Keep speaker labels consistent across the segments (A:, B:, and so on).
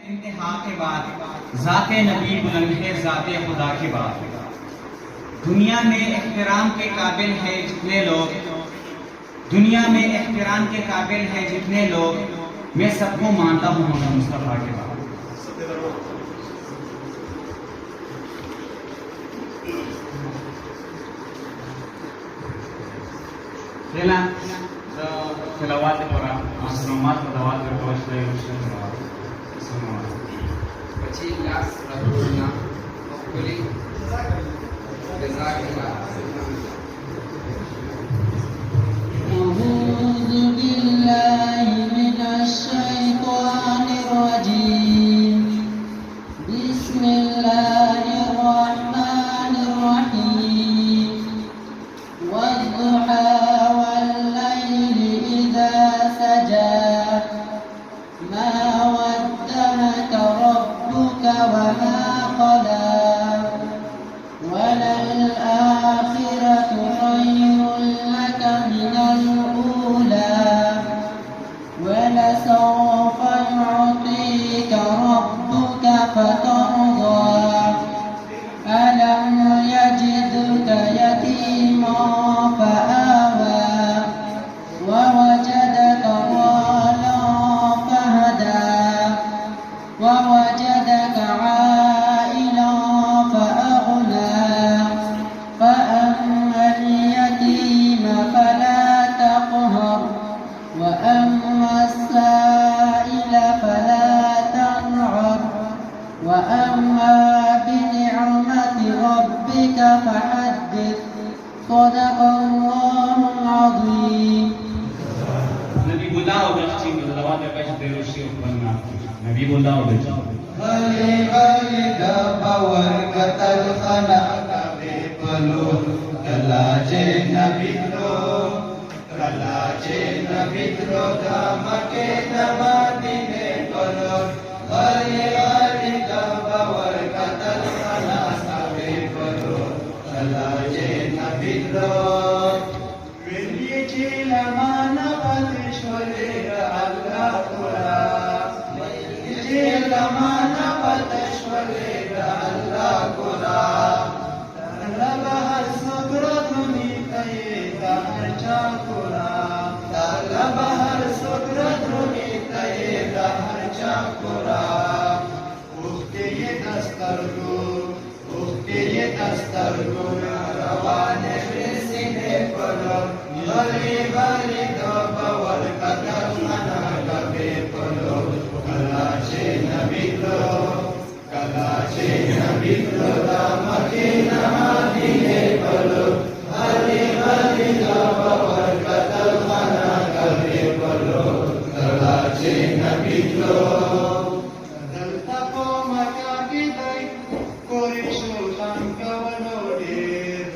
A: इंतहा के बाद ज़ाते नबी बुलंद है ज़ाते खुदा के बाद। दुनिया में एहतराम के काबिल है जितने लोग, दुनिया में एहतराम के काबिल है जितने लोग, मैं सबको मानता हूँ मोहम्मद मुस्तफ़ा के बाद। Kailan sa salawat para masalamat salawat berkawas dari Rasul sallallahu.
B: પછી last Rasulullah hopefully jazakallah.
C: أعوذ بالله من الشيطان الرجيم. بسم الله الرحمن الرحيم. والضحى والليل إذا سجى ما ودعك ربك وما قلى وللآخرة خير لك من الأولى ولسوف يعطيك ربك فترضى ألم يجدك يتيما فآوى ووجدك ضالا فهدى ووجدك عائلا فأغنى فأما اليتيم فلا تقهر وأما السائل فلا تنهر وأما بنعمة ربك فحدث. صدق الله العظيم.
A: Nabi bola udah cing salawat berkawas dari Rasul sallallahu. Nabi bola udah cing.
D: Bali bali dabawar katal khana kabe peluh kalaje nabi tro damake namadine peluh. Bali bali dabawar katal khana kabe peluh kalaje nabi tro. Wili chilamana patishwale Allah kula. Lamana patashwale Allah kula. Talabahar sukratuni taye dahar chakula. Talabahar sukratuni taye dahar chakula. Ufte ye dastargu rawane sine polo. Bali bali dabawal katal khana kabe polo. Kalache nabitro damake namadine polo. Bali bali dabawal katal khana kabe polo. Kalache nabitro daltapo makakidai kori sultan kawalode.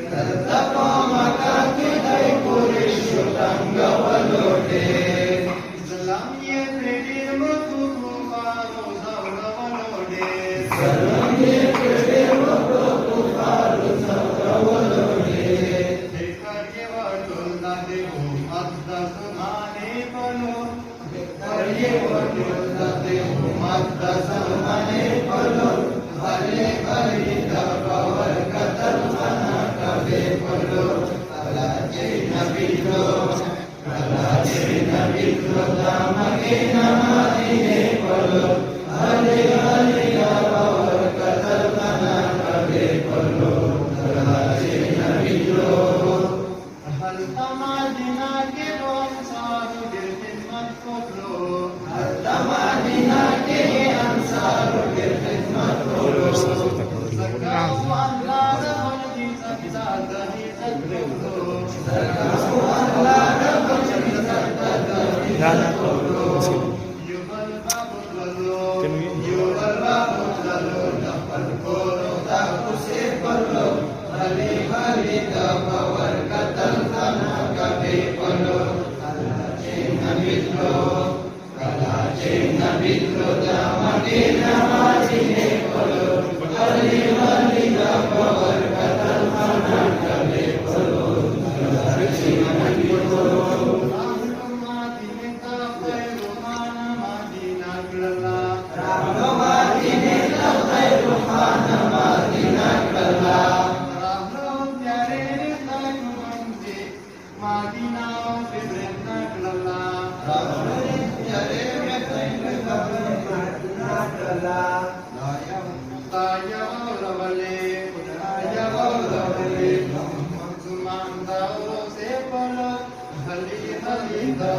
D: Daltapo makakidai kori sultan kawalode. Salam ye predir makuku paro zawrawalode. Salam ye predir makuku paro zawrawalode. Dekar ye wadul nade ho maddas mane palo. Dekar ye wadul nade ho maddas mane palo. Bale bale dabawar katal khana kabe palo. Kalache nabitro damake namadine polo. Bale bale dabawar katal khana kabe polo. Kalache nabitro hal tamadina ke ansaru dil khidmat kolo. Hal tamadina ke ansaru dil khidmat kolo. Zakaru Allah rabul izzat zadahi zadkolo. Zakaru Allah rabul izzat zadahi zadkolo. Yubal babul lalo dapal kolo taku se polo. Bali bali dabawar katal khana kabe polo. Kalache nabitro damake namadine polo. Bali bali dabawar katal khana kabe polo. Kalache nabitro Madinah khairu mana Madinah lala. Rasulallah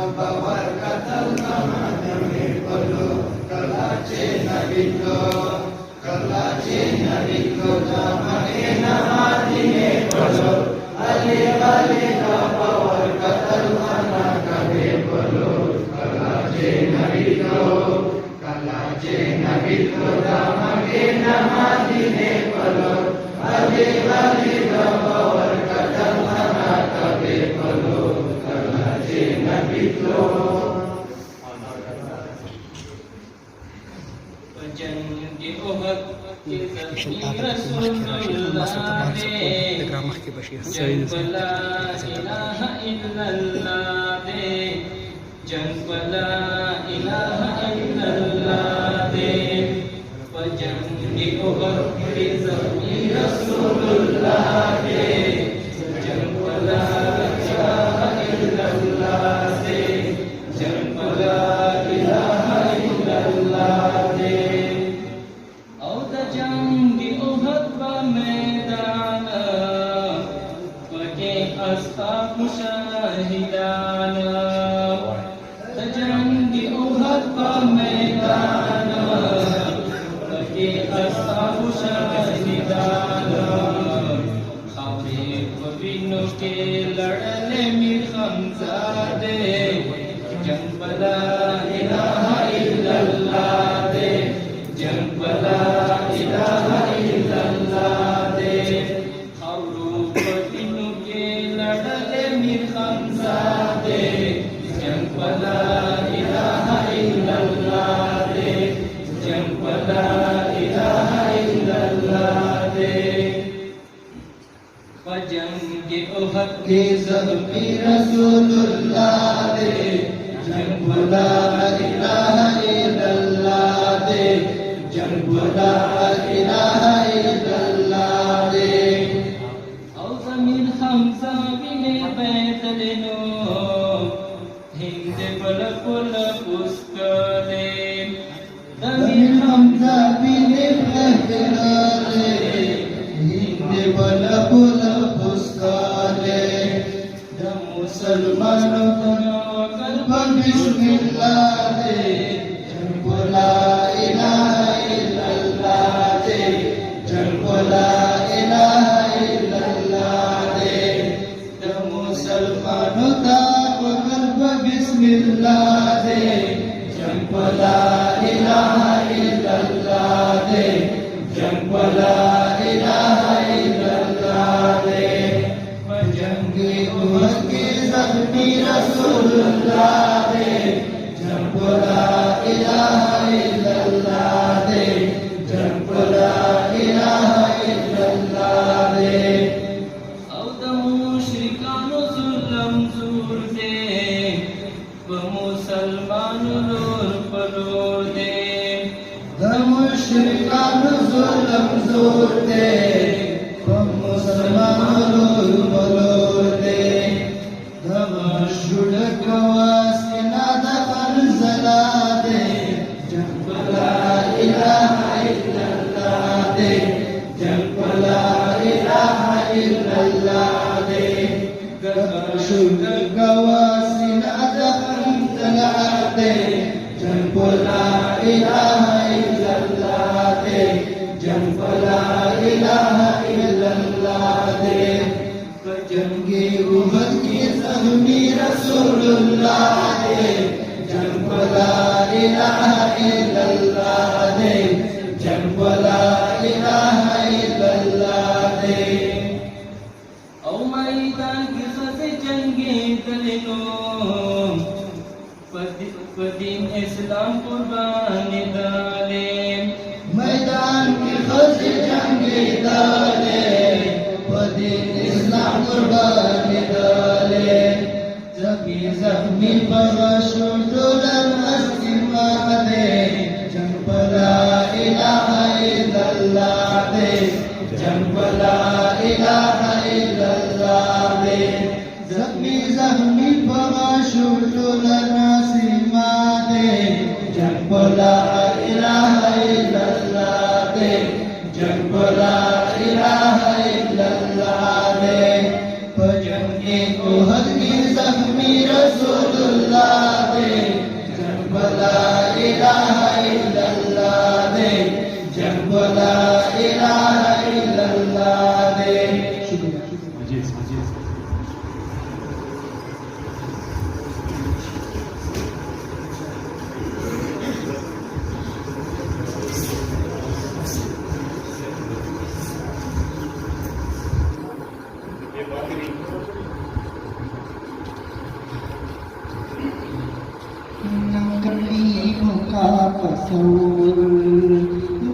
C: तसव्वुर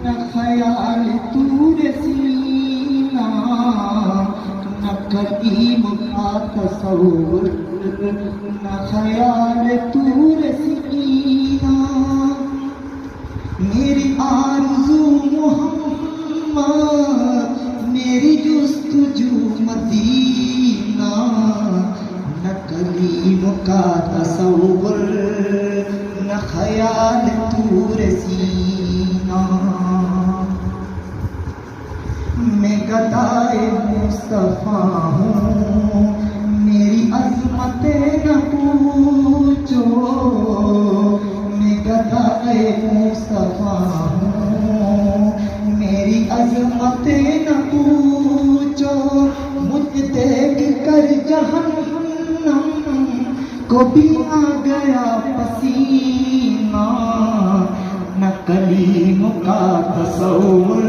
C: न ख्याल तूर सीना न करीम का तसव्वुर न ख्याल तूर सीना मेरी आरज़ू मोहम्मद मेरी जुस्तजू मदीना न कलीम का तसव्वुर न ख्याल तूर सीना मैं गदाए मुस्तफ़ा हूँ मेरी अज़मतें न पूछो मैं गदाए मुस्तफ़ा हूँ मेरी अज़मतें न पूछो मुझ देख कर जहन्नम को भी आ गया पसीना न कलीम का तसव्वुर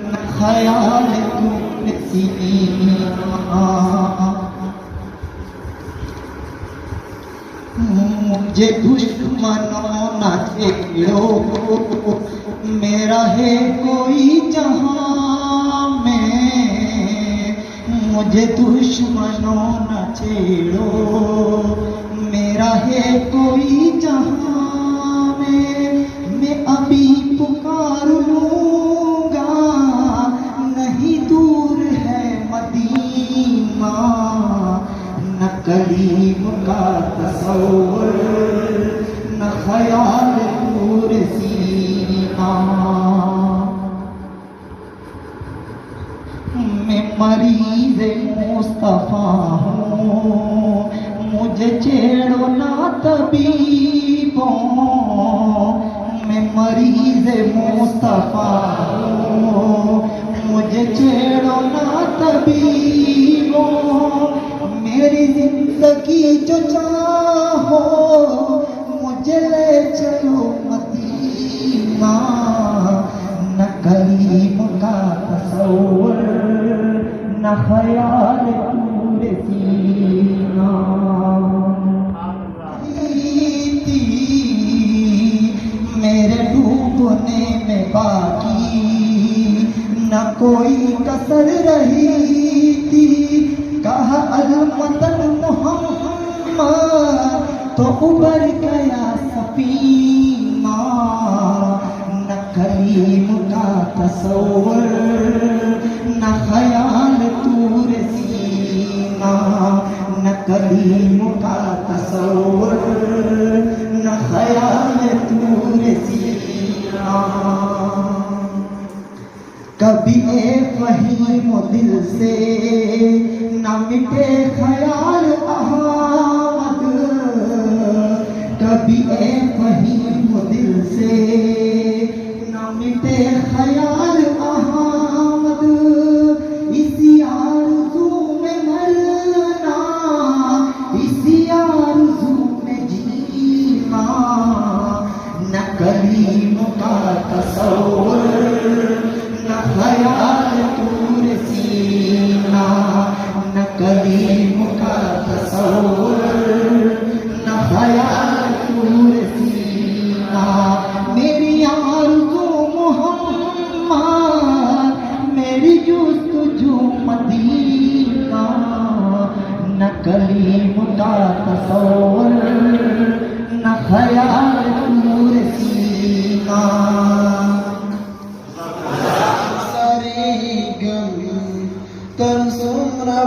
C: न ख्याल तूर सीना मुझे दुश्मनों न छेड़ो मेरा है कोई जहां में मुझे दुश्मनों न छेड़ो मेरा है कोई जहां में मैं अभी पुकार लूंगा नहीं दूर है मदीना न कलीम का तसव्वुर न ख्याल तूर सीना मैं मरीज़ मुस्तफ़ा हूँ मुझे छेड़ो ना तबीबों मैं मरीज़ मुस्तफ़ा हूँ मुझे छेड़ो ना तबीबों मेरी जिंदगी जो चाहो मुझे ले चलो मदीना न कलीम का तसव्वुर न ख्याल तूर सीना मेरे डूबने में बाकी न कोई कसर रही थी कहा अज़मतन मोहम्मद तो उबर गया सफीना न कलीम का तसव्वुर न ख्याल तूर सीना न कलीम का तसव्वुर न ख्याल तूर सीना कभी एक फहीम दिल से न मिटे ख्याल अहमद कभी एक फहीम दिल से न मिटे ख्याल अहमद इसी आरज़ू में मरना इसी आरज़ू में जीना न कलीम का तसव्वुर न ख्याल तूर सीना न कलीम का तसव्वुर न ख्याल तूर सीना मेरी आरज़ू मोहम्मद मेरी जुस्तजू मदीना न कलीम का तसव्वुर न ख्याल तूर सीना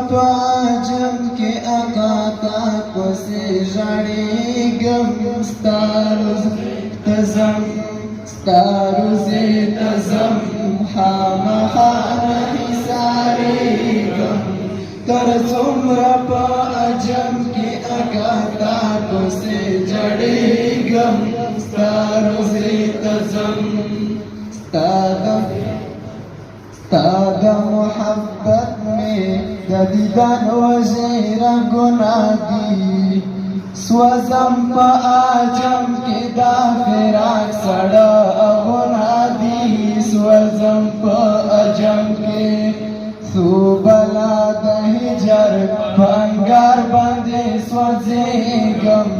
C: पाजम के अकाता पसे जाने गम स्तारुज तजम हाम सारे गम कर सुमरा पाजम के अकाता पसे जड़े गम स्तारुज तागा मोहब्बत में ददीदान वज़ीरा गुनादी स्वज़म पा आजम के दाफिरा सड़ा गुनादी स्वज़म पा आजम के सुबला दही जर भंगार बंदे स्वज़े गम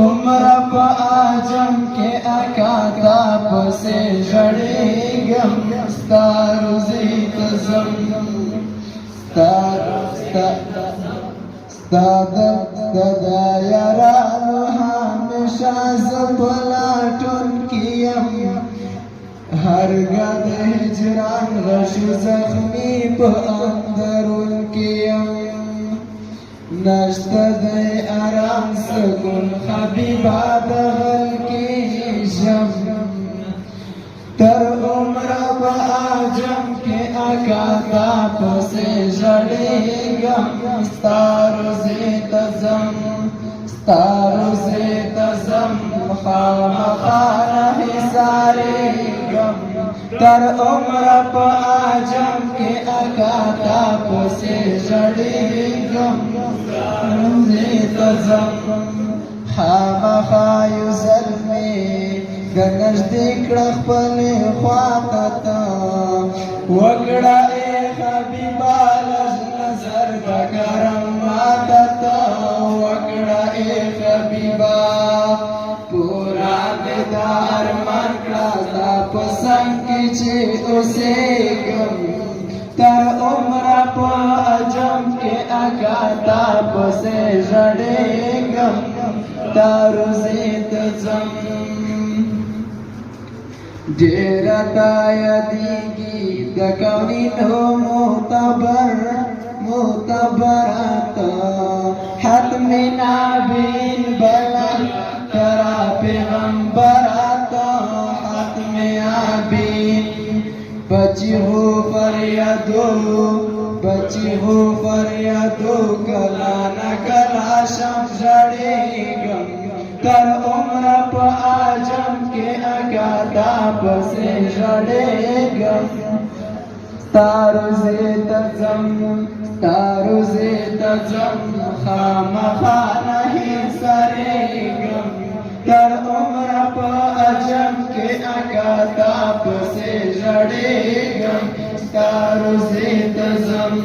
C: उम्र पा आजम आजम के आका ताप से जड़ेगम स्तारुज़े तज़म स्तादा यारानु हमेशा ज़पलाटुन कियम हर गद हिजरान रश ज़ख्मी प अंदरुन कियम नश्तद आराम सकुन हबीबा दगल की जम तर उम्र आजम के आका ताप से जड़ेगम स्तारुज़े तज़म खाना हिसारे गम तर उम्र आजम के आका ताप से जड़ेगम खायुजल में गनज दिकड़ पले ख्वाता वगड़ा ए हबीबा नजर करम माता वगड़ा ए हबीबा पूरा बेदार मरकड़ा ताप संकिचे उसे गम तर उम्र आजम के आका ताप से जड़ेगम तारुज़े तज़म डेरा तायदीगी दकौनीन हो मुतबराता हत्म नाबीन बलन करा पैगंबराता हत्म आबीन बची हो फरियादो कला न कला शम जड़ेगम तर उम्र आजम के आका ताप से जड़ेगम तारुज़े तज़म खामखा नहीं सरेगम तर उम्र आजम के आका ताप से जड़ेगम तारुज़े तज़म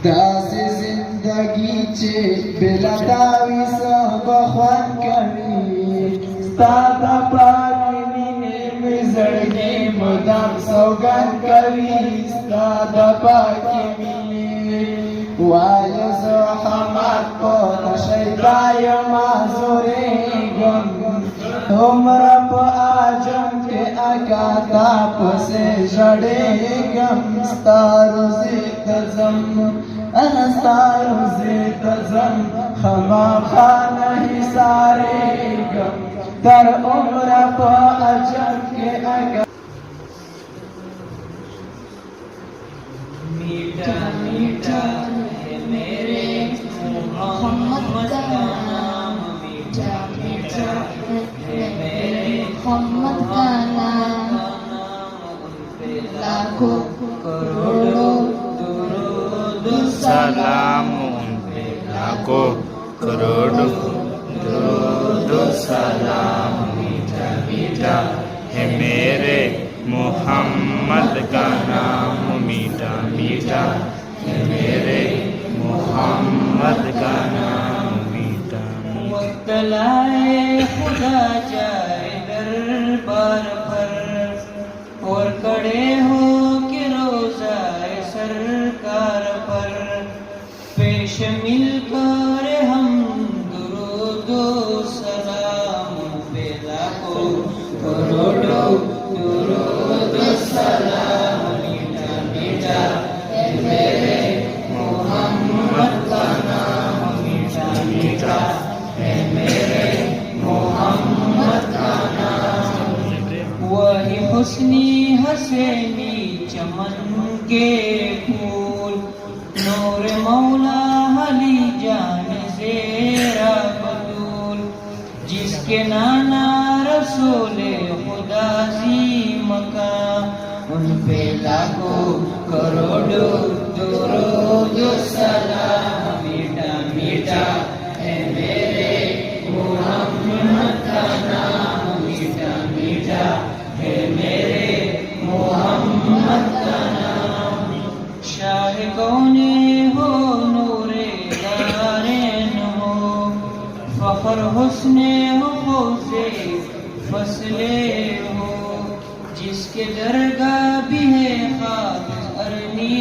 C: दासे जिंदगी चे बिला दावी सब ख्वान करी स्तादा पानी ने मिजड़गे मुदाम सौगन करी स्तादा पाकी मिने वायस हमार को नशैदाय माजुरे गम उम्र आजम के आका ताप से जड़ेगम तारुज़े तज़म खमा खाना हिसारे गम तर उम्र आजम के आका
E: मीठा मीठा है मेरे मोहम्मद का नाम मीठा मीठा है मेरे मोहम्मद का नाम उन पे लाखों करोड़ों दुरूद
F: सलाम उन पे लाखों करोड़ों दुरूद सलाम मीठा मीठा है मेरे मोहम्मद का नाम मीठा मीठा है मेरे मोहम्मद का नाम मीठा
E: वक्त लाए खुदा जाए दरबार पर और खड़े हो के रोज़ाए सरकार पर पेश मिलकर हम दुरूदो सलाम पे लाखों करोड़ों दुरूद सलाम मीठा मीठा है मेरे मोहम्मद का नाम मीठा मीठा है मेरे मोहम्मद का नाम वही हुस्नी हसैनी चमन के फूल नूर मौला अली जान ज़ेरा बतूल जिसके नाना रसूले खुदा जी मकाम उन पे लाखों करोड़ों दुरूद सलाम मीठा मीठा है मेरे मोहम्मद का नाम मीठा मीठा है मेरे मोहम्मद का नाम शाह कौने हो नूरे दारेन हो फख्र हुस्ने हो से फसले हो, जिसके दरगाह भी है खाबिज अरनी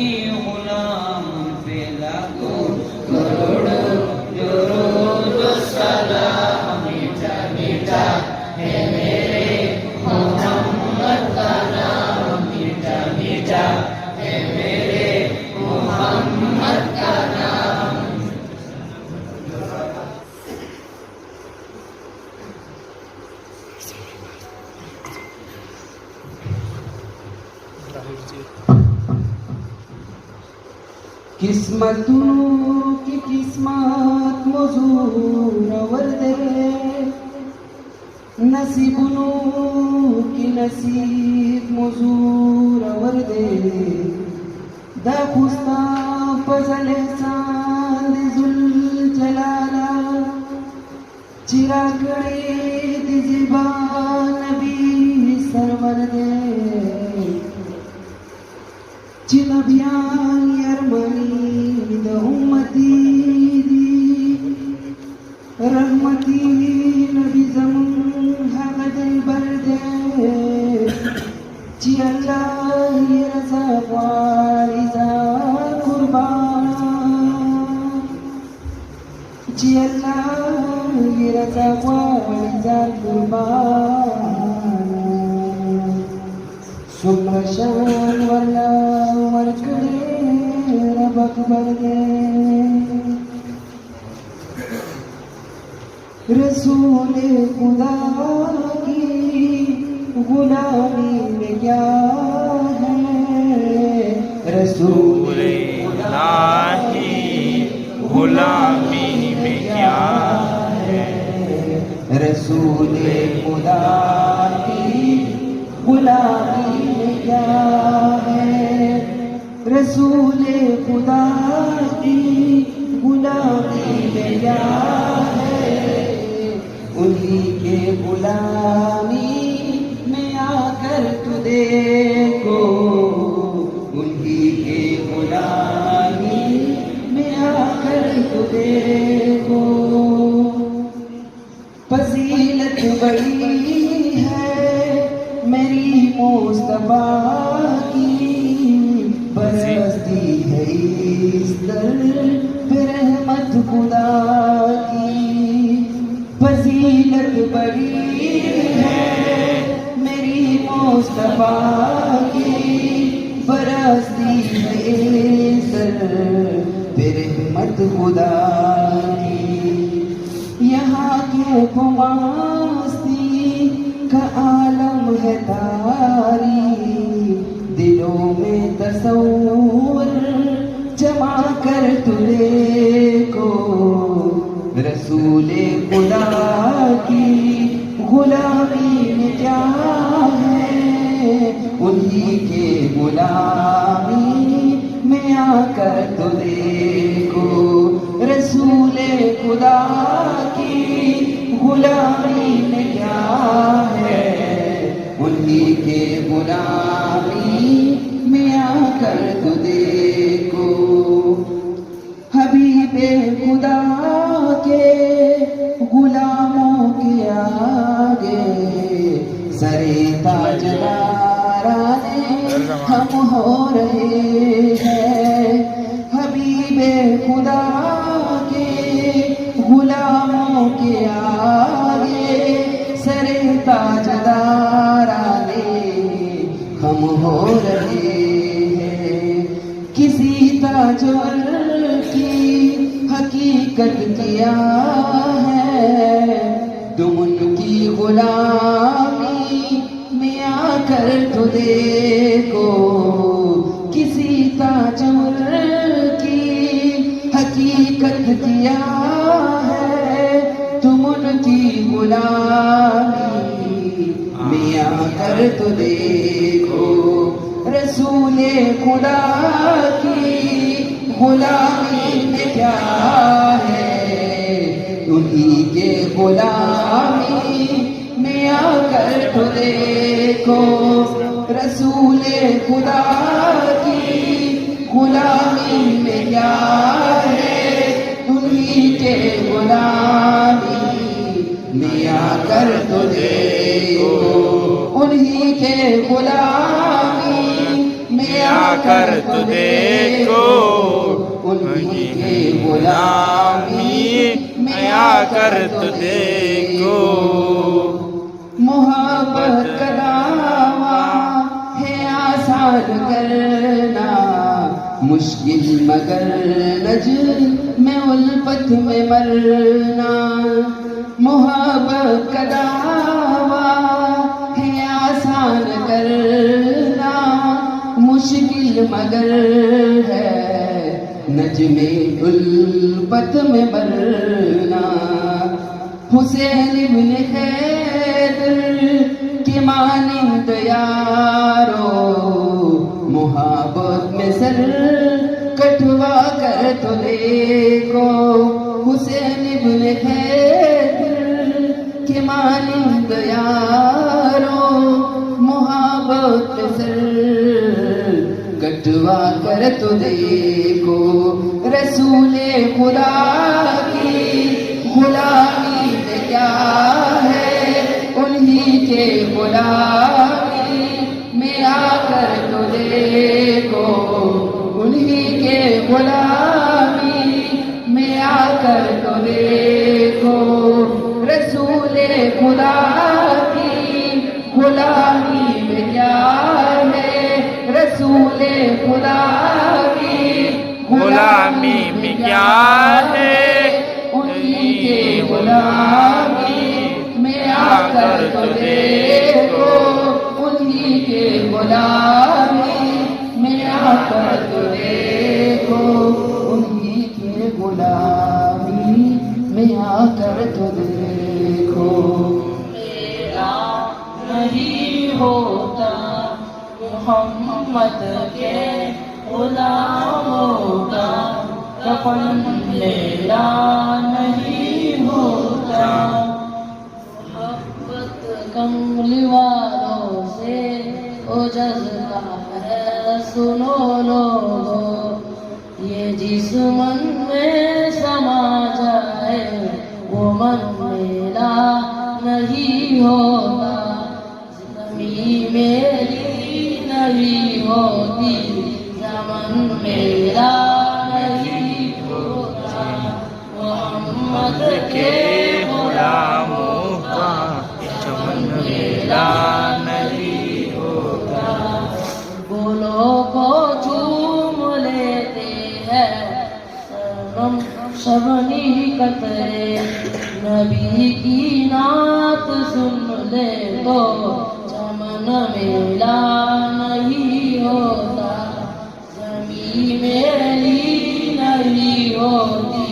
E: गुलाम पे लाखों करोड़ों दुरूद सलाम मीठा मीठा है मेरे मोहम्मद का नाम, मीठा मीठा है मेरे मोहम्मद का नाम।
C: किस्मतों की किस्मत मौजूर वर्दे, नसीबों की नसीब मौजूर वर्दे, दाखुस्ता फजल चांद जुल जलाला, चिरागड़े दिजिबा नबी सरवर दे, चिलबियान यरमनी द उम्मती दी, रहमती नबी जमुन हमदन बरदे, ची अल्लाह रज़ा वारिज़ा कुर्बान, ची अल्लाह रज़ा वारिज़ा कुर्बान, सुप्रशान वाला मरकड़े रब अकबर दे, रसूल खुदा की गुलामी में क्या है, रसूल
F: इलाही गुलामी में क्या है,
C: रसूल खुदा की गुलामी में क्या है, रसूल खुदा की गुलामी में क्या है, उन्हीं के गुलामी में आकर तू देखो, उन्हीं के गुलामी में आकर तू देखो, फजीलत बड़ी है मेरी मुस्तफा की, बरसती है इस दर पे रहमत खुदा की, फजीलत बड़ी है मेरी मुस्तफा की, बरसती है इस दर पे रहमत खुदा की, यहाँ के मस्ती का आलम है तारी, दिलों में तसव्वुर जमा कर तू देखो, रसूले खुदा की गुलामी में क्या है, उन्हीं के गुलामी में आकर तू देखो, रसूले खुदा की गुलामी में क्या है, उन्हीं के गुलामी में आकर तू देखो, हबीबे खुदा के गुलामों के आगे सरे ताजदाराने हम हो रहे हैं, हबीबे खुदा के गुलामों के आगे सरे ताजदाराने हम हो रहे हैं, किसी ताजवर की हकीकत किया है, तुम उनकी गुलामी में आकर तो देखो, किसी ताजवर की हकीकत किया है, तुम उनकी गुलामी में आकर तो देखो, रसूले खुदा की गुलामी में क्या है, उन्हीं के गुलामी में आकर तो देखो, रसूले खुदा की गुलामी में क्या है, उन्हीं के गुलामी कर तो देखो, उन्हीं के गुलामी में आकर तो देखो, उन्हीं के गुलामी में आकर तो देखो। मोहब्बत का दावा है आसान करना, मुश्किल मगर नज़्म में उल्फत में मरना। मोहब्बत का दावा है आसान करना, मुश्किल मगर है नज़्म में उल्फत में मरना। हुसैन इब्न हैदर के मानिंद यारो, मोहब्बत में सर कटवा कर तो देखो। हुसैन इब्न हैदर के मानिंद यारो, मोहब्बत में सर कटवा कर तो देखो। रसूले खुदा की गुलामी में क्या है, उन्हीं के गुलामी में आकर तो देखो, उन्हीं के गुलामी में आकर तो देखो। रसूले खुदा की गुलामी में क्या है, रसूले खुदा की
F: गुलामी में क्या है,
C: उन्हीं के गुलामी में आकर तो देखो, उन्हीं के गुलामी में आकर तो देखो, उन्हीं के गुलामी में आकर तो देखो।
E: मेरा नहीं होता मोहम्मद के गुलामों का कफन, मेरा नहीं होता। मोहब्बत कमली वालों से ओझलता है, सुनो लोगो, ये जिस मन में समा जाए वो मन मेरा नहीं होता। ज़मीं मेरी नहीं होती, ज़मन मेरा नहीं होता। मोहम्मद के
F: गुलामों का चमन मेरा नहीं होता।
E: फूलों को चूम लेते हैं सरगम शबनी कतरे, नबी की नात सुन ले तो चमन मेरा नहीं होता। ज़मीं मेरी नहीं होती,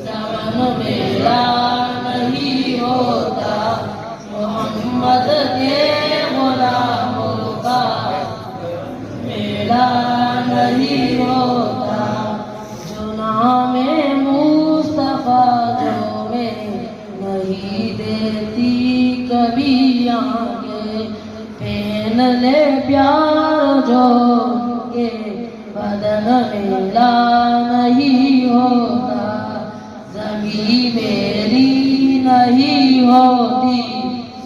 E: ज़मन मेरा नहीं होता। मोहम्मद के गुलामों का मेरा नहीं होता। जो नामे मुस्तफा जो में नहीं देती कभी आगे, पहन ले प्यार जो के बदन मेरा नहीं होता। ज़मीं मेरी नहीं होती,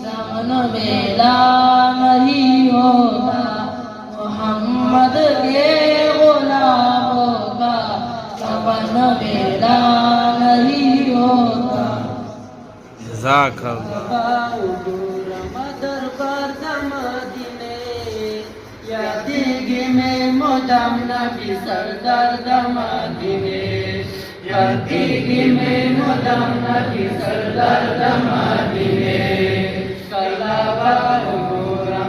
E: ज़मन मेरा नहीं होता। मोहम्मद के गुलामों का कफन मेरा नहीं होता।
F: जज़ाकल्लाह।
E: मदर पर दमदिने यादिगी में मोदम नबी सरदार दमदिने, यादिगी में मोदम नबी सरदार दमदिने। कलावा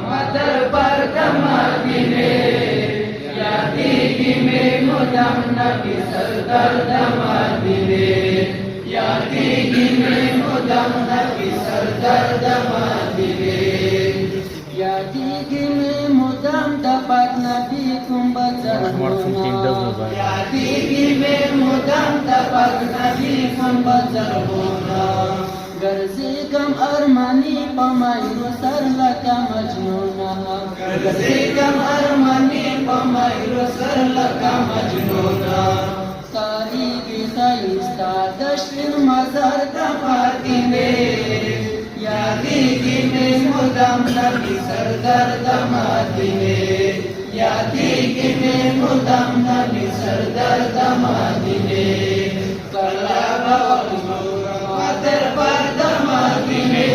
E: मदर पर दमदिने यादिगी में मोदम नबी सरदार दमदिने, यादिगी में मोदम नबी सरदार दमदिने। यादिगी में मोदम dapat Nabi kumbaca huna, यादिगी में मोदम dapat Nabi kumbaca huna। गर्जी कम अरमानी पमाइरो सरलका मजनूना, गर्जी कम अरमानी पमाइरो सरलका मजनूना। सारी की साइस्ता दश्विन मजार दफातिने
C: यादगी में मुदम नबी सरदार दमादिने यादगी में मुदम नबी सरदार दमादिने कलाबा मातर पर दमादिने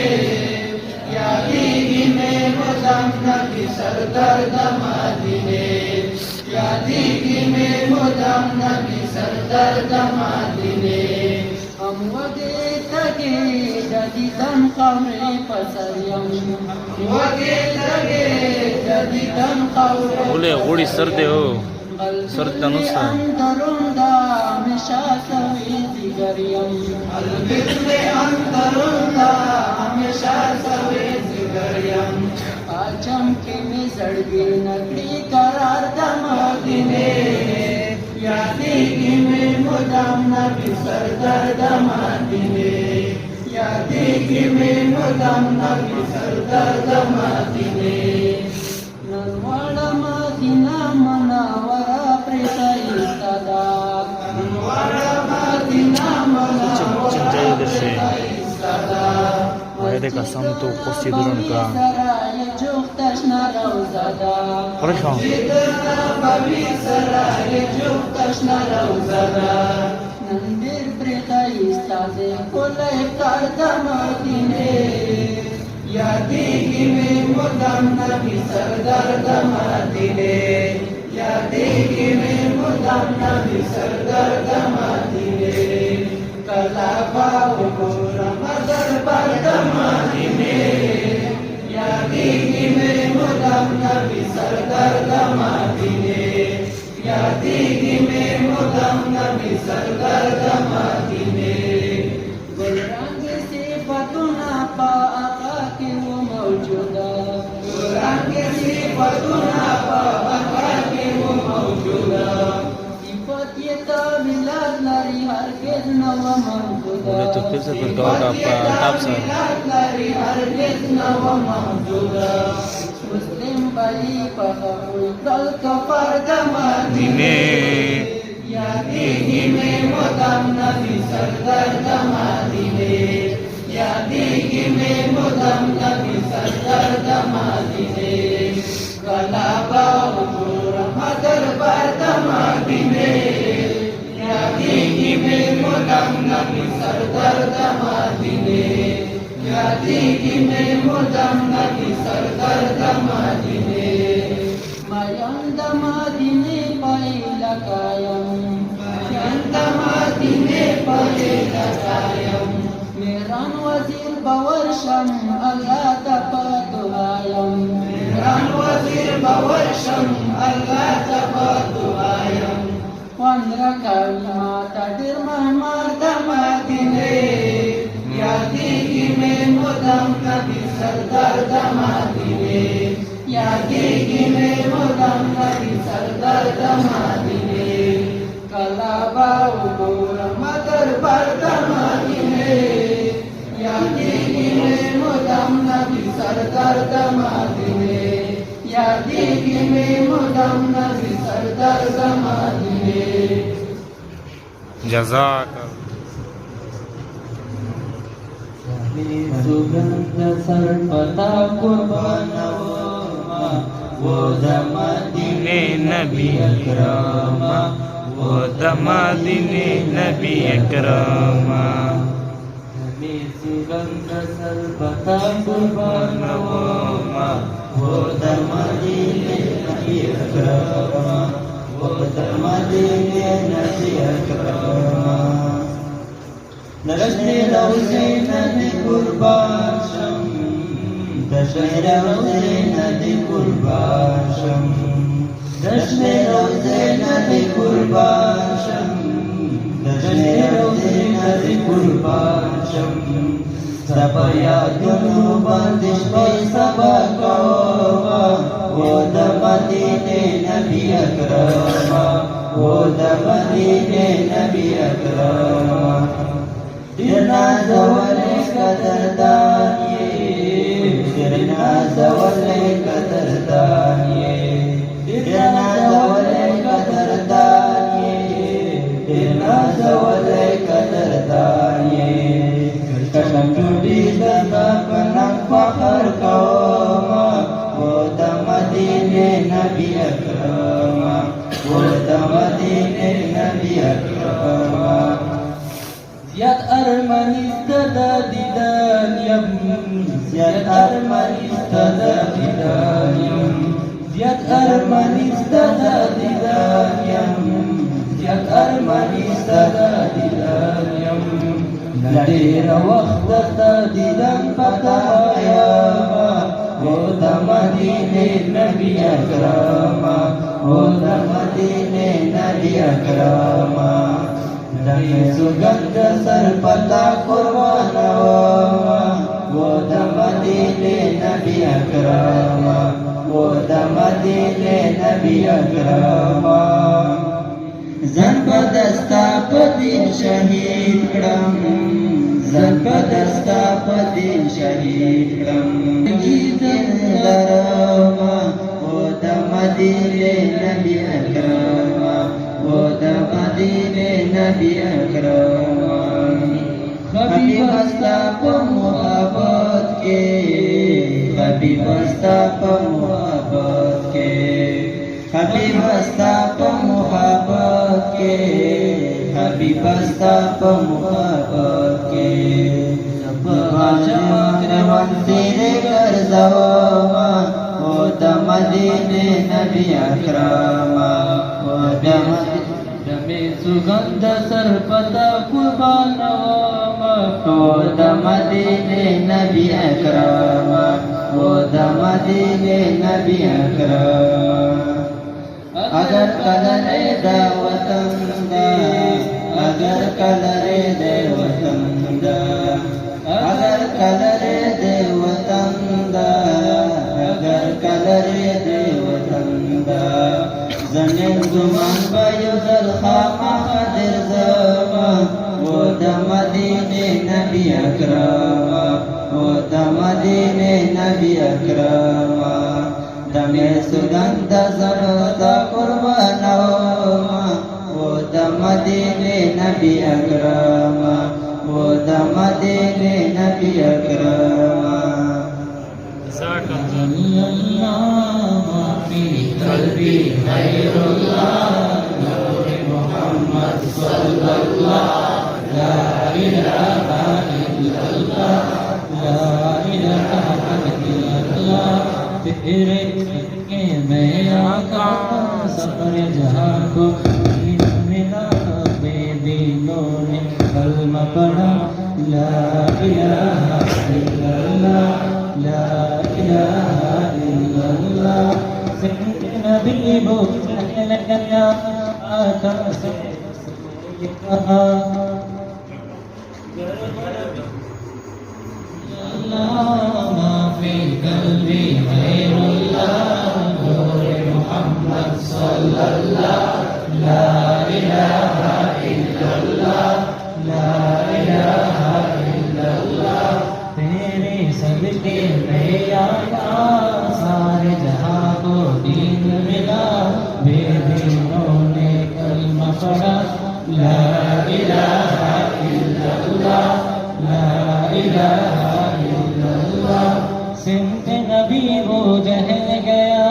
C: यादगी में मुदम नबी सरदार दमादिने यादगी में मुदम नबी सरदार दमादिने हम वगे तगे जदिदम कमरे पसरियम वगे तगे जदिदम कमरे
F: बोले उड़ी सर्दे हो सर्द नुस्खा
C: अंतरुंदा हमेशा सवे जिगरियम अलबिले अंतरुंदा हमेशा सवे जिगरियम आजम के में जड़गे नगरी करार दमादिने यादगी में मुदम नबी सरदार दमादिने यादगी में मुदम नबी सरदार दमादिने ननवाड़ा मदीना मनावरा प्रेताई सदा ननवाड़ा मदीना मनावरा प्रेताई सदा
F: Mereka santu kosi durun ka. Perasaan.
C: Nandir berita istade kolay kardamadine यादगी में मुदम नबी सरदार दमादिने यादगी में मुदम नबी सरदार दमादिने कलाबा उगोरा मदर पर दमादिने यादगी में मुदम नबी सरदार दमादिने यादगी में मुदम नबी सरदार दमादिने गुलरंग से बतुना पा आका के वो मौजूदा गुलरंग से बतुना पा आका के वो मौजूदा सिफत ये तामिलात नारी हरगिज नव मौजूदा
F: बोले तो फिर से गुरगांव का ताप सा
C: नारी हरगिज नव मौजूदा मुस्लिम भाई पहुल कल कफर दमादिने यादगी में मुदम नबी सरदार दमादिने यादगी में मुदम नबी सरदार दमादिने कलाबा उजूर मदर पर दमादिने यादगी में मुदम नबी सरदार दमादिने यादगी में मुदम नबी सरदार दमादिने मयंद मदीने पाइला कायम मयंद मदीने पाइला कायम मेरान वजीर बवर्षम अल्लाह तपतुआयम मेरान वजीर बवर्षम अल्लाह तपतुआयम वंद्र कविमा तदिर महमार दमादिने यादगी में मुदम नबी सरदार दमादिने यादगी में मुदम नबी सरदार दमादिने कलाबा उगोर मदर पर दमादिने यादगी में मुदम नबी सरदार दमादिने यादगी में मुदम नबी सरदार दमादिने
F: जज़ाक
C: सुगंध सर्वता कुर्बानवो वो दमादिने
F: नबी अकरम वो दमादिने नबी अकरम
C: सुगंध सर्वता कुर्बानवो वो दमादिने नबी अकरम वो दमादिने नबी अकरम नशने रोज़े नदी कुर्बाशम नशने रोज़े नदी कुर्बाशम नशने रोज़े नदी कुर्बाशम नशने रोज़े नदी कुर्बाशम सबया दुनु बंदिश पे सबका वो दमदीने नबी अकरम वो दमदीने नबी अकरम दिना जवले कदरदानिये दिना जवले कदरदानिये दिना जवले कदरदानिये दिना जवले कदरदानिये कसम टूटी दता फखर कौमा वो मदीने नबी अकरम वो मदीने नबी अकरम
E: زياد أرمن استدى ددانيم
C: زياد أرمن استدى
E: ددانيم زياد أرمن استدى ددانيم زياد أرمن استدى ددانيم لدير وقت تددان فتايا وذ مدينة نبي أكرم وذ مدينة نبي أكرم Dami suganda sarpata kurwana Woda Madine Nabi Akram Woda Madine Nabi Akram Zanpadasta padin shahid kram Zanpadasta padin shahid kram Gizin darama Woda Madine Nabi Akram Woda Madine Nabi Akram Habib Mustafa muhabbat ke Habib Mustafa muhabbat ke Habib Mustafa muhabbat ke Habib Mustafa muhabbat ke Jamaat tere garzawa Woda Madine Nabi Akram Woda Dami sugandha sarpata kurbanama Woda Madine Nabi Akram Woda Madine Nabi Akram Agar kalare dawatanda Agar kalare dewatanda Agar kalare dewatanda Agar kalare dewatanda Zanin Zuman Bayuzal Khama Khadir Zama Woda Madine Nabi Akram Woda Madine Nabi Akram Dami sugandha zarda kurbanama Woda Madine Nabi Akram Woda Madine Nabi Akram قلبي خير الله نور محمد صلى الله لا إله إلا الله لا إله إلا الله तेरे के मैं आका सफर जहां को मिला बेदीनों ने कलमा पढ़ा ला इलाहा इल्लल्लाह ला इलाहा इल्लल्लाह नबी बोलया आका से माफी कल्बी खैरुल्लाह नूर मुहम्मद सल्लल्लाह ला इलाहा इल्लल्लाह ला इलाहा इल्लल्लाह तेरे सदके में आया सारे जहां को दीन मिला बेदीनों ने कलमा पढ़ा ला इलाहा इल्लल्लाह ला इलाहा इल्लल्लाह सिमत नबी वो जहल गया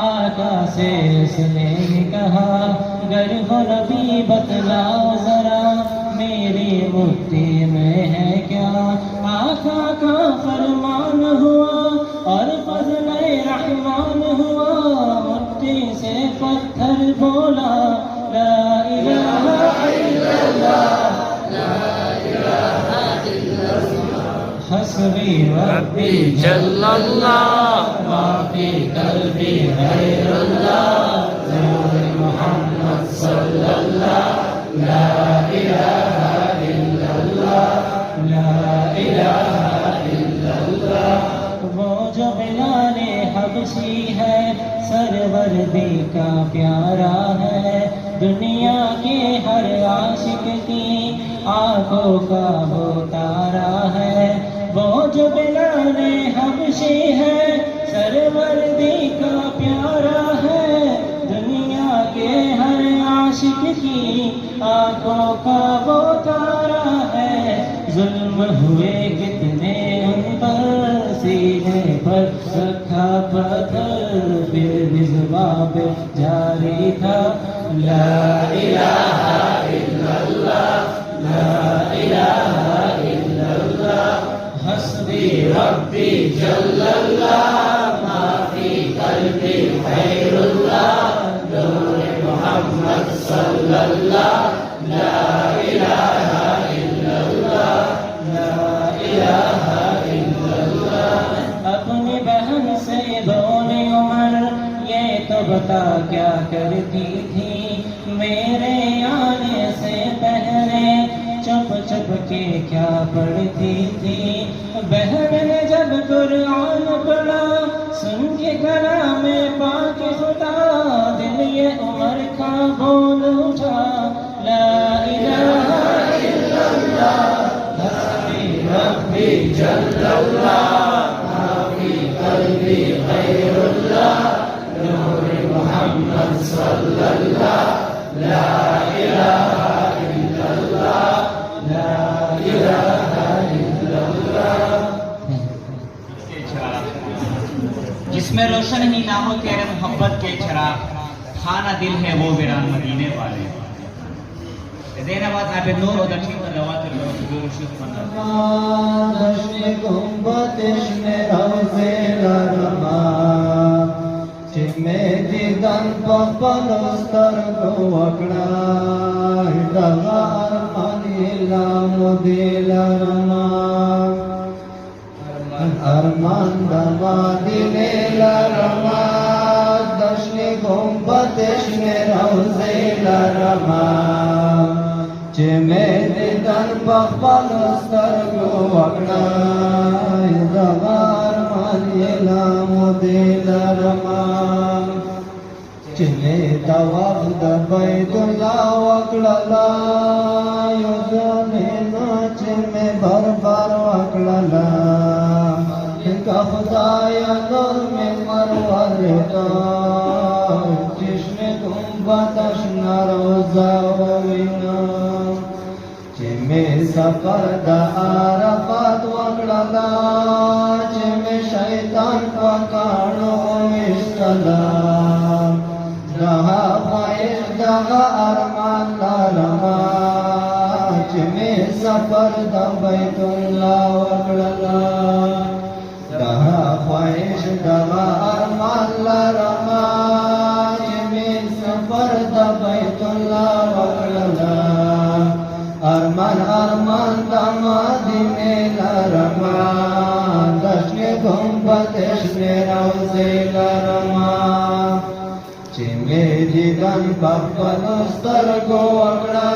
E: आका से उसने कहा गर हो नबी बतलाओ जरा मेरी मुट्ठी में है क्या आका का फरमान हुआ और फज़ल-ए रहमान हुआ मुट्ठी से पत्थर बोला ला इलाहा इल्लल्लाह ला इलाहा इल्लल्लाह हस्बी रब्बी जल्लल्लाह माफी कल्बी गैरुल्लाह नूर मुहम्मद सल्लल्लाह ला इलाहा इल्लल्लाह ला इलाहा इल्लल्लाह वो जो बिलाले हबशी है सरवर्दी का प्यारा है दुनिया के हर आशिक की आंखों का वो तारा है वो जो बिलाले हबशी है सरवर्दी का प्यारा है दुनिया के हर आशिक की आंखों का वो तारा है जुल्म हुए कितने उन पर रखा पत्थर फिर जवाब जारी था ला इलाहा इल्लल्लाह ला इलाहा इल्लल्लाह हस्बी रब्बी जल्लल्लाह माफी कल्बी खैरुल्लाह नूर मोहम्मद सल्लल्लाह ला इलाहा इल्लल्लाह ला इलाहा इल्लल्लाह। अपनी बहन से बोली उमर ये तो बता क्या करती थी मेरे आने से पहले चुप चुप के क्या पढ़ती थी। बहन ने जब कुरान पढ़ा सुन के गला में पाक खुदा दिल ये उमर का बोल उठा ला इलाहा इल्लल्लाह हस्बी रब्बी जल्लल्लाह माफी कल्बी खैरुल्लाह नूर मोहम्मद सल्लल्लाह ला इलाहा इल्लल्लाह ला इलाहा इल्लल्लाह।
A: जिसमें रोशन ही ना हो तेरे मोहब्बत के चिराग खाना दिल है वो वीरान मदीने वाले ज़ैनबाद आबे नूर और दक्षिण का दवात
C: दशने गुंबदिश में रोज़े लरमा चिमे दीदान पपलोस्तर को अकड़ा डगार मनीला मुदिला रमा अरमान दमा दिलेला रमा दशने गुंबदिश में रोज़े लरमा चिमे दीदान पपलोस्तर को अकड़ा डगार मनीला मुदिला रमा चिमे तवाफ द बैतुल्लाह वकड़ला युजने नाच में भर भर वकड़ला इनका खुदाया नूर में मरवरता जिसमें तुम बदश न रोज़ा विना चिमे सफर द आरफात वकड़ला चिमे शैतान पकाड़ो मिश्तला दहा ख्वाहिश दहा अरमान लारमा चिमे सफर द बैतुल्लाह वकड़ला दहा ख्वाहिश दहा अरमान लारमा चिमे सफर द बैतुल्लाह वकड़ला अरमान अरमान दमा दिने लारमा दशने गुंबदिश में रोज़े लारमा चिमे दीदान पपलोस्तर को अकड़ा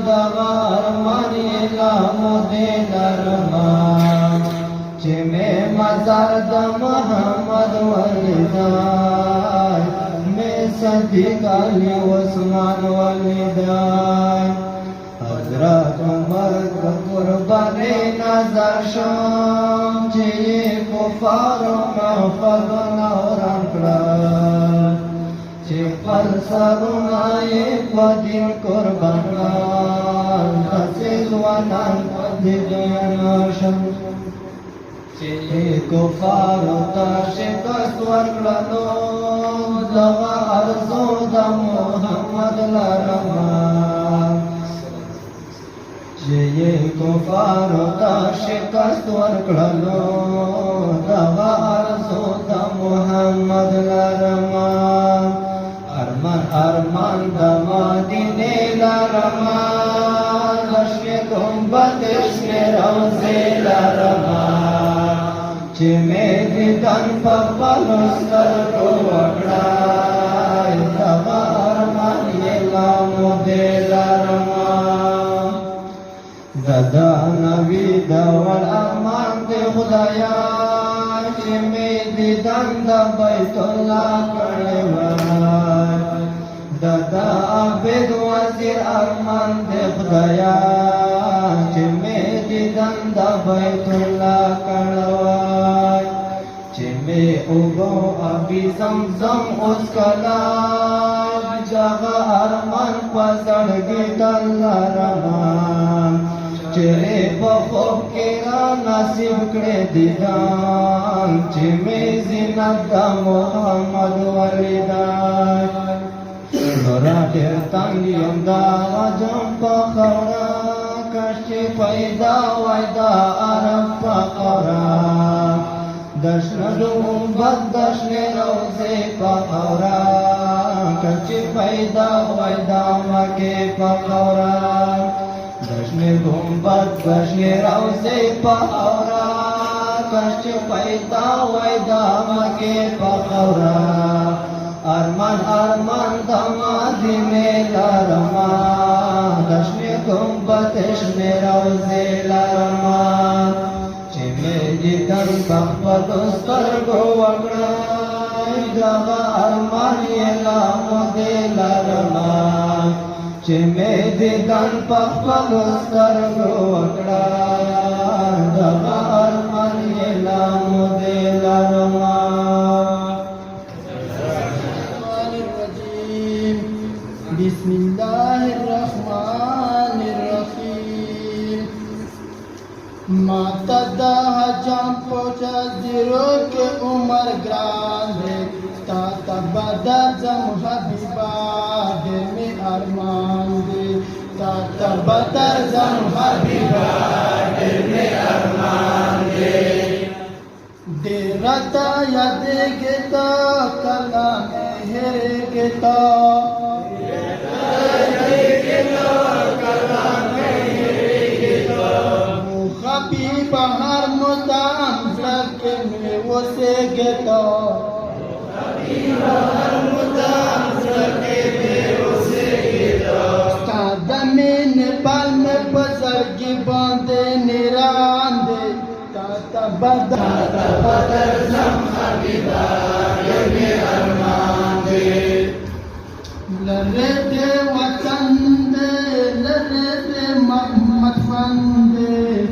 C: दगार मनीला मुदिला रमा चिमे मजार द मोहम्मद वलिदाय में सदीक अली उस्मान वलिदाय हजरत उमर का कुर्बानी नजर शाम चाहिए कुफारों में फगना और अंकड़ा चिपल सरुनाए पदिन कुर्बाना हसिल वनान पदिन चाहिए कुफारों का शिकस्त वरकड़नो दवा अर्ज़ो द मोहम्मद लरमा ये कुफारो दा शिकस्त वरकड़नो दवा अर्ज़ो द मोहम्मद लरमा अरमान अरमान दमा दिने लरमा दशने गुंबदिश में रोज़े लरमा चिमे दीदान पपलोस्तर को अकड़ा दवा अरमान ये मुदिला रमा ददा नबी दवल अरमान दे खुदाया चिमे दीदान द बैतुल्लाह कड़वा ददा आबिद वज़ीर अरमान दे खुदाया चिमे दीदान द बैतुल्लाह कड़वा चिमे उगो अभी ज़मज़म उसकला जगह अरमान पसड़ गी तल्ला रमा چهره په خوب کې را نصیب کړې دیدن چې مې زینت د محمد ولیدای نورا ډېر تنګ یم دا غجم په خوره کاش چې پیدا وای دا عرب په خوره دشنه د ګنبد دشنې روضې په خوره کاش چې پیدا وای دا مکې په خوره دشنې ګنبد دشنې روضې په خوره کاش چې پیدا وای دا مکې په خوره ارمان ارمان د مدینې لرما دشنې ګنبد شنې روضې لرما چې مې دیدن په خپلو سترګو وکړی دغه ارمان یې لا مودې لرما چې مې دیدن په خپلو سترګو وکړی دغه ارمان یې لا مودې لرما
G: بسم الله الرحمن الرحیم ماتا دا حجام پوچا زیرو کے عمر گران ہے تا تبادر زم حبیبا دل میں ارمان دے تا تبادر زم حبیبا دل میں ارمان دے دیرتا یاد گتا کلام ہر گتا بہر مدام زکے میں وہ سے گتا دمین پال میں بزرگی باندے نیران دے تا بدر زم حبیبا یمی ارمان دے لرے دے وطن دے لرے دے محمد فن دے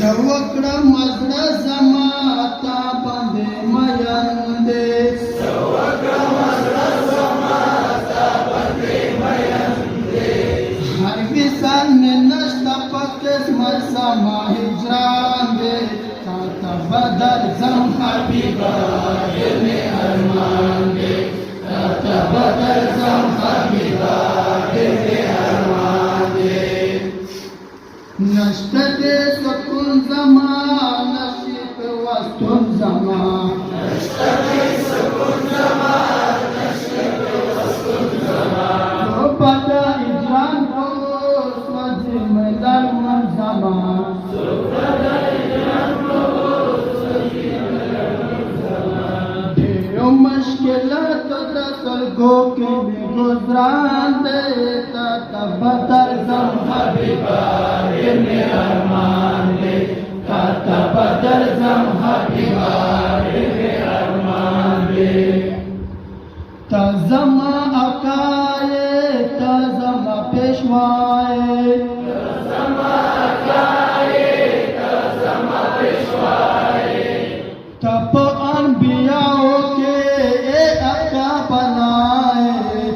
G: سوکڑا مزڑا زماتا بندے میندے سوکڑا مزڑا زماتا بندے میندے ہر ویسان میں نشتا پکس مرسامہ ہجران دے تا بدر زم حبیبا دل ارمان دے تا بدر زم حبیبا دل ارمان دے نشته دې سکون زمان نصیب وستون زمان نشته دې سکون زمان نصیب وستون زمان تو پتا اجران کو سوځي مدار من زمان تو پتا اجران کو سوځي مدار من زمان ډېر مشکلات د سلګو کې گزران دے تا بدر زم حبیبا دل ارمان دے تا بدر زم حبیبا دل ارمان دے تا زما اکائے تا زما پیشوائے تا زما اکائے تا زما پیشوائے تا پا انبیاء کے اے اکا بنائے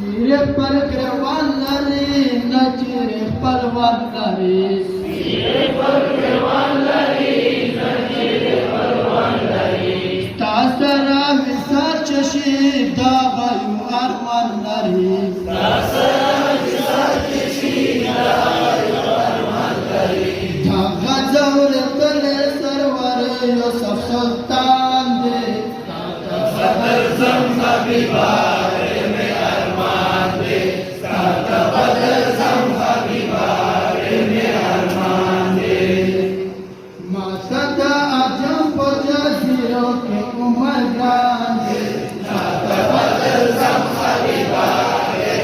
G: سیرت پر گروان لری نچیر پلوان لری سیرت پر گروان لری نچیر پلوان لری تاسرا وسار چشی دا غیو ارمان لری تاسرا وسار چشی دا غیو ارمان لری دا غزور کل سرور یوسف سلطان دے بدر زم حبیبا میں ارمان دے تا بدر زم حبیبا میں ارمان دے ماتا دا عجم پو جزیروں کے عمر گران دے تا بدر زم حبیبا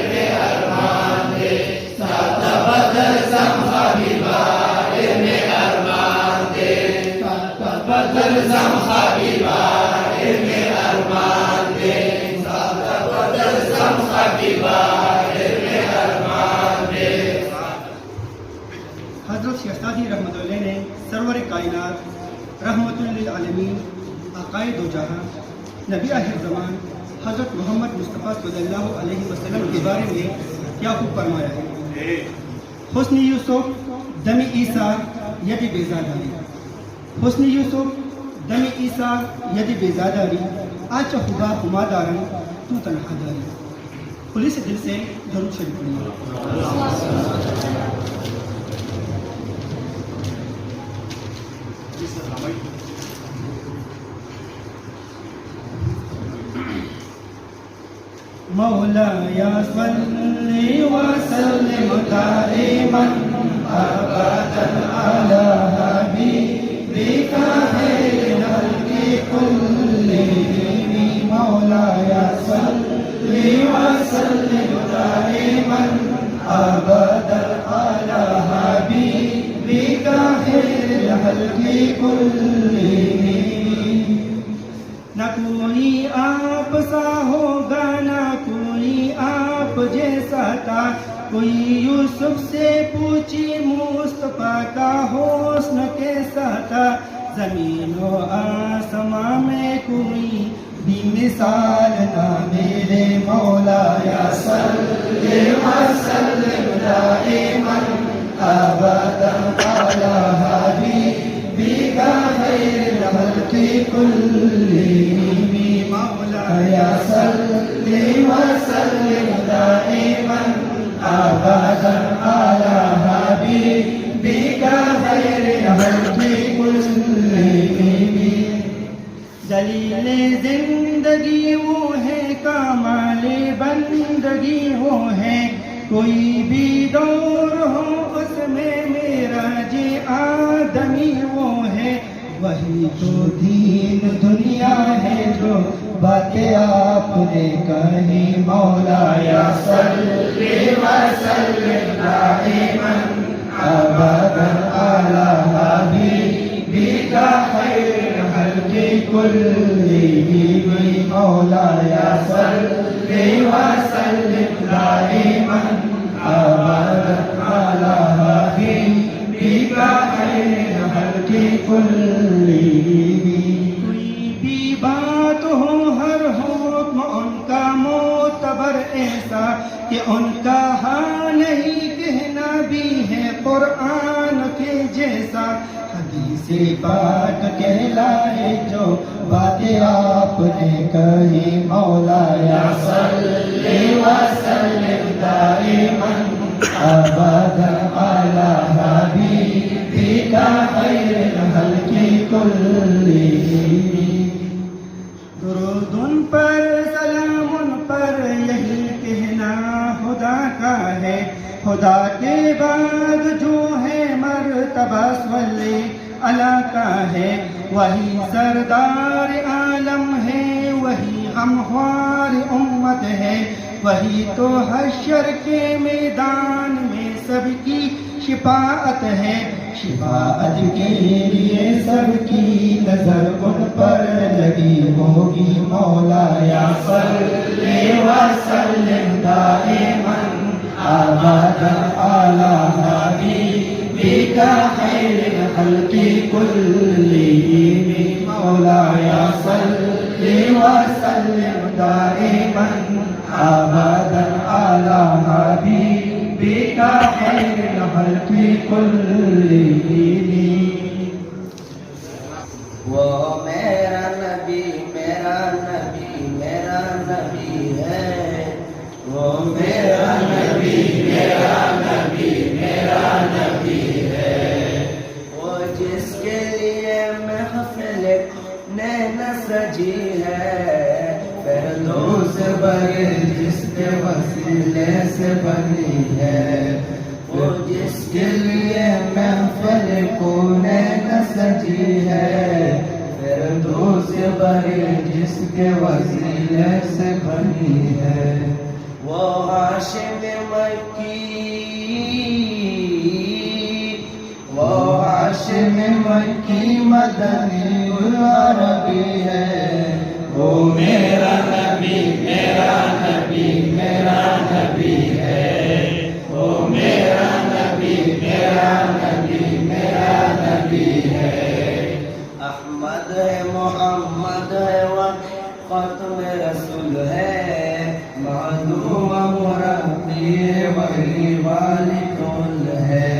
G: میں ارمان دے تا بدر
D: बदल जम हबीबा इल्मे अरमान दे सादा बदल जम हबीबा इल्मे अरमान दे।
G: हजरत शहजादी रहमतुल्लाह ने सरवर कायनात रहमतुल लिल आलमीन आकाए दो जहां नबी आखिर ज़मान हजरत मोहम्मद मुस्तफ़ा सल्लल्लाहु अलैहि वसल्लम के बारे में क्या खूब फरमाया है। हुस्न यूसुफ दमी ईसा यदि बेजादारी, हुस्न यूसुफ दमी ईसा यदि बेजादारी, आज खुदा हुमादारन तू तन्हादारी। पुलिस दिल से दरूद शरीफ पढ़िए। मौलाया सल्ली व सल्लिम दाइमन अबदन अला हबीबिका खैरिल खल्क़ि कुल्लिहिम। मौलाया सल्ली व सल्लिम दाइमन अबदन अला हबीबिका खैरिल खल्क़ि कुल्लिहिम। न कोई आप सा होगा न कोई आप जैसा था, कोई यूसुफ से पूछी मुस्तफा का हुस्न कैसा था। जमीन व आसमां में कोई भी मिसाल ना मेरे मौलाया सल्ली व सल्लिम दाइमन अबदन अला हबीबिका खैरिल खल्क़ि कुल्लिहिम। मौलाया सल्ली व सल्लिम दाइमन अबदन अला हबीबिका खैरिल खल्क़ि कुल्लिहिम। दलीले जिंदगी वो है, कमाले बंदगी वो है, कोई भी दौर हो उसमें मेरा जे आदमी वो है। वही तो दीन दुनिया है जो बातें आपने कही। मौलाया सल्ली व सल्लिम दाइमन अबदन अला हबीबिका खैरिल खल्क़ि कुल्लिहिम। मौलाया सल्ली व सल्लिम दाइमन अबदन अला हबीबिका खैरिल खल्क़ि कुल्लिहिम। कोई भी बात हो हर हुक्म उनका मोतबर ऐसा कि उनका हाँ नहीं कहना भी है कुरान के जैसा। हदीस पाक कहलाए जो बातें आपने कही। मौलाया सल्ली व सल्लिम दाइमन अबदन अला हबीबिका खैरिल खल्क़ि कुल्लिहिम। दुरूद उन पर सलाम उन पर यही कहना खुदा का है। खुदा के बाद जो है मर्तबा सल्ले अला का है। वही सरदार आलम है, वही हमख्वार उम्मत है। वही तो हश्र के मैदान में सबकी शिफाअत है। शिफाअत के लिए सबकी नजर उन पर लगी होगी। मौलाया सल्ली व सल्लिम दाइमन अबदन अला हबीबिका खैरिल खल्क़ि कुल्लिहिम। मौलाया सल्ली व सल्लिम दाइमन अबदन अला हबीबिका खैरिल खल्क़ि कुल्लिहिम।
C: वो मेरा नबी मेरा नबी मेरा नबी है। वो मेरा नबी मेरा नबी मेरा नबी है। वो जिसके लिए महफिल नैन सजी है। फिरदौस बरे जिसके वसीले से बनी है। वो जिसके लिए महफिल को नैन सजी है। फिरदौस बरे जिसके वसीले से बनी है। वो हाशिम मक्की वो
G: हाशिम मक्की मदनी अरबी है। वो मेरा नबी मेरा नबी मेरा नबी है। वो मेरा नबी मेरा नबी मेरा नबी है। अहमद है मोहम्मद है ख़त्म रसूल है। मालूम मुरब्बी वली वाली कौल है।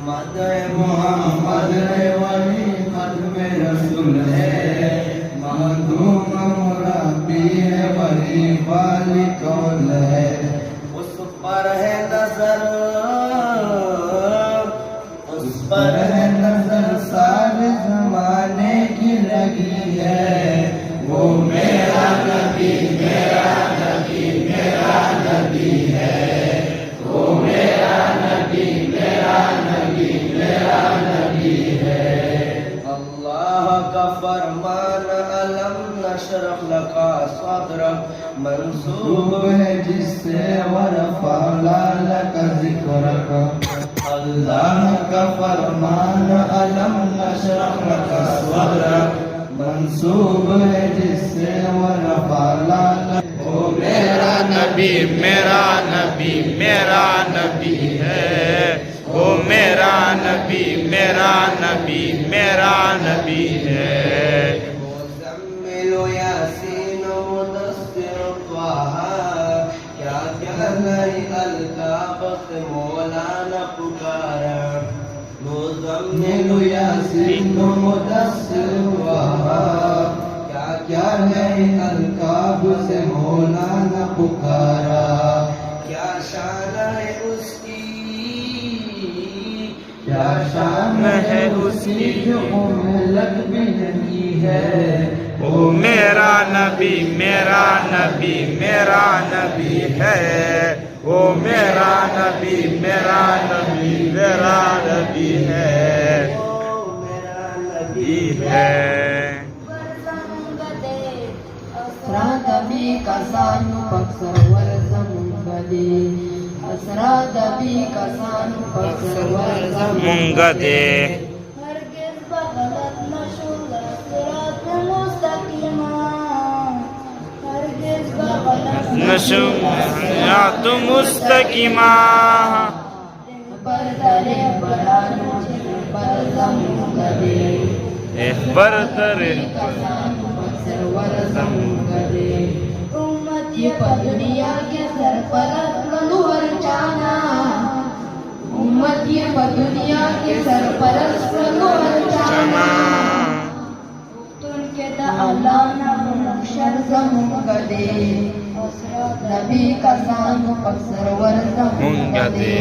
G: मद मोहम्मद वली ख़त्म रसूल है। मालूम मुरब्बी वली वाली कौल है। उस पर है नजर उस पर है नजर सारे जमाने की लगी है। वो मेरा नबी मेरा नबी मेरा नबी है। वो मेरा नबी मेरा नबी मेरा नबी है। अल्लाह का फरमान अलम नशरह लका सदरक मंसूब है जिससे वरफ़अना लका ज़िक्रक। अल्लाह का फरमान अलम नशरह लका सदरक मंसूब है जिससे वरफ़अना लका। ओ
F: मेरा नबी मेरा नबी मेरा नबी है। वो मेरा नबी मेरा नबी मेरा नबी है।
C: मुज़म्मिल यासीन मुदस्सिर त्वाहा क्या क्या नई अलकाब से मौलाना पुकारा। मुज़म्मिल यासीन मुदस्सिर त्वाहा क्या क्या नई अलकाब से मौलाना पुकारा। क्या शान है उसकी क्या शान है उसकी जो लग भी नहीं है।
F: वो मेरा नबी मेरा नबी मेरा नबी है। वो मेरा नबी मेरा नबी मेरा नबी है।
C: ओ मेरा नबी
F: नबी है।
H: असरादबी कसानु पक्षवर जमुंगदे। असरादबी कसानु पक्षवर
F: मुंगदे।
H: हरगिज़ बगलत नशुल सिरात मुस्तकीमा। हरगिज़ बगलत
F: नशुयात मुस्तकीमा।
H: बरदरे बरानु पर जमुंगदे।
F: बरदरे
H: कसानु पक्षवर जमुंगदे। उम्मत ये दुनिया के सरपरस्त कलुवर जाना। उम्मत ये दुनिया के सरपरस्त कलुवर जाना। तुनके द अल्लाह ना मुशर जमुंगदे। नबी का सानु पक्षवर जमुंगदे।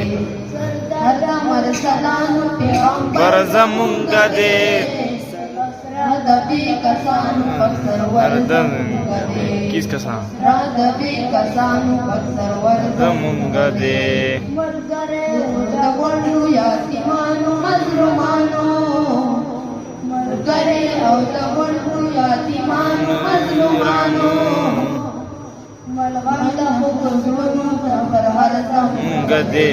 H: सरदार मरसलानु पैगंबर
F: जमुंगदे।
H: नबी का सानु पक्षवर जमुंगदे।
F: किसका साथ
H: राधवी कसानु पक्षवर
F: जमुंगदे।
H: मरगरे उदगोंडु यातिमानु मजलुमानु। मरगरे उदगोंडु यातिमानु मजलुमानु। मलगंदा हुकुजुनु सफर हर
F: जमुंगदे।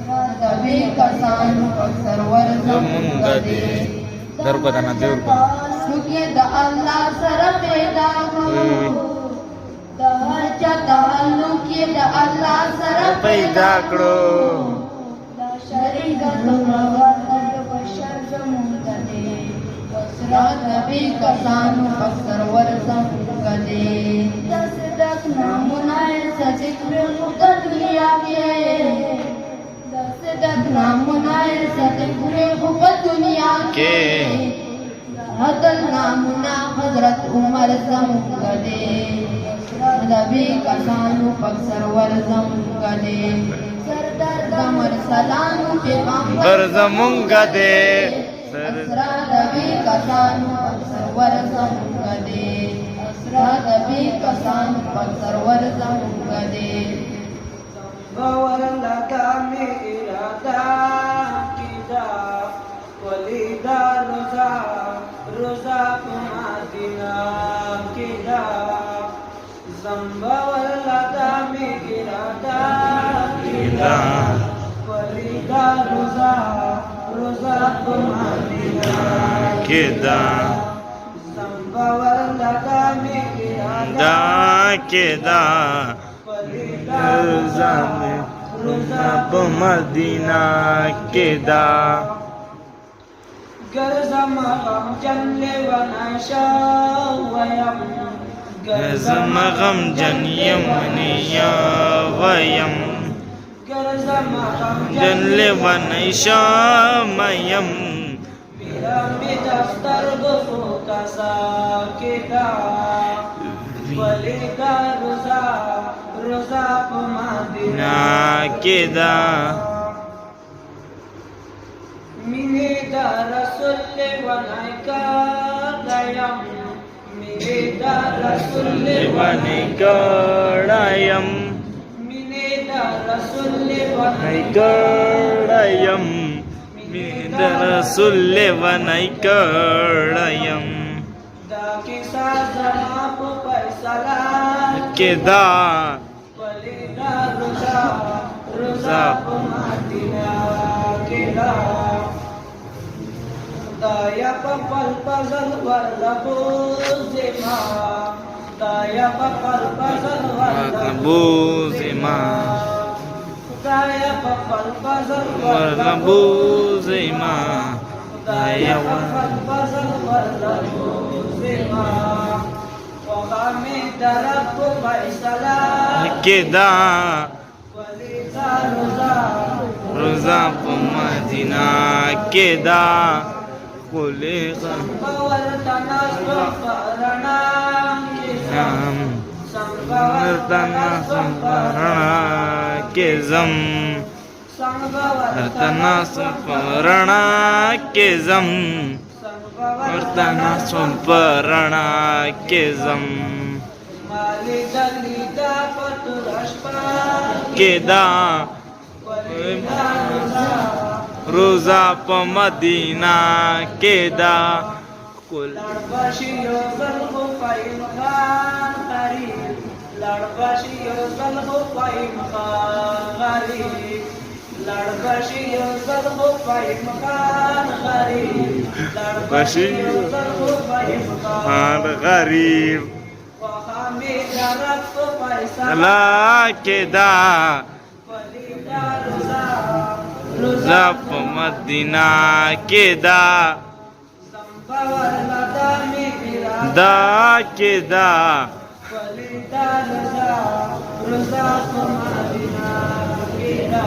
H: राधवी कसानु पक्षवर जमुंगदे।
F: दरगदाना देउरको
H: सुखे द अल्लाह सर पैदा करो। दहर ताल्लुक ये द अल्लाह सर
F: पैदा करो।
H: शरीक तुमवर बशर जमुंगदे। वसरात नबी कसानु पक्षवर जमुंगदे। दस नामुनाए सजिक्र मुकद दुनिया के। दस नामुनाए सजिक्र मुकद दुनिया के। हदल नामुना हजरत उमर जमुंगदे। नबी कसानु पक्षवर जमुंगदे। सरदार कमर सलानु पैगंबर
F: जमुंगदे।
H: असरा नबी कसानु पक्षवर जमुंगदे। असरा नबी कसानु पक्षवर जमुंगदे।
C: बवरंदा में इरादा कीदा वलीदा रोजा रोजा कुमादिना कीदा। जंबवरदा में इरादा कीदा वलीदा रोजा
E: रोजा मदीना
F: के दा
E: संभवर लगा मेरा
F: दा के दा
E: रोजा
F: रोजा मदीना के दा
E: गरजमगम जन्ले वनाशा वयम
F: गरजमगम जन्यम निया वयम
E: गरजमगम
F: जन्ले वनैशा मयम
E: मेरा दफ्तर गुफो का साकिदा वलीदा रोजा रोजा मदीना
F: ना के दा
E: मिने दा रसूल वनाइका दयम मिने दा रसूल
F: वनिकड़यम
E: मिने दा रसूल वनाइका
F: नैकड़यम मिदरसुल वनैकड़यम
E: दा के साजनाप पैसला
F: के दा
E: वलीदा रोजा रोजा मदीना के दा daya papal pazal warlabu zema daya papal pazal
F: warlabu zema
E: daya papal pazal
F: warlabu zema daya
E: papal pazal warlabu zema wa kami darab baisala
F: के दा
E: walida roza
F: रोजा मदीना के दा कुलेगा
E: bawal tanas paparana
F: नाम नर्तना संपरणा के जम नर्तना संपरणा के जम नर्तना संपरणा के जम
E: mali dalida paturashpa
F: के दा
E: walida roza
F: रोजा मदीना के दा कुल
E: लड़बशियो जल्बो पाइम खान गरीब लड़बशियो जल्बो पाइम खान गरीब लड़बशियो जल्बो पाइम खान गरीब लड़बशियो जल्बो पाइम खान
F: हार गरीब
E: वहामी जरब पैसा
F: ला के दा
E: वलीदा रोजा
F: रोजा मदीना के दा
E: संभवर लदा मेरा
F: दा के दा
E: वलीदा रोजा रोजा मदीना के दा